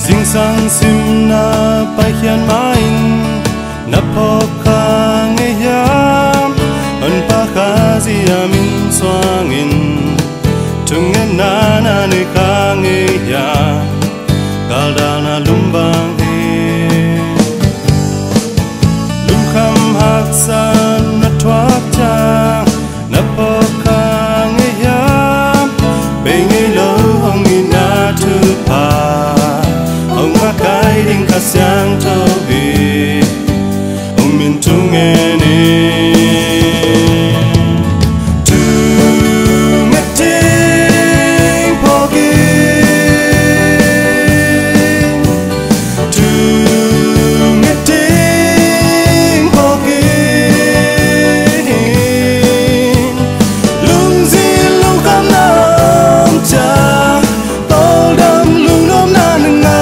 Sing sang sim na pahian main na poka ngeyam on pakazi amin swangin tungen nana ne kangeya kaldana lumbang he lumkham haksan na twakta na poka ngeyam bengilo hongina tu pa kai ding ka sang to bi min tung ene tu meting pogi tu meting pogi lung zi lung kam nam cha tol dam lung nom na nga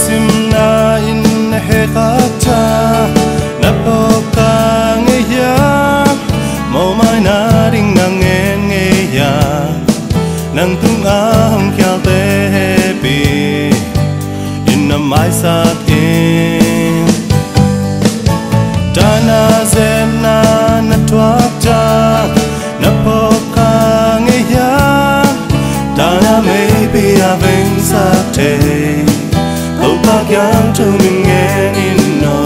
sim na in he kata na poka ngeya mo mai na ding nang ngeya nang tung ang kya te bi in na mai sa in dana zem na na twakta na poka ngeya dana maybe aveng sa te yang tu mingen ino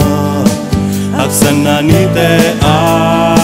aksana ni te a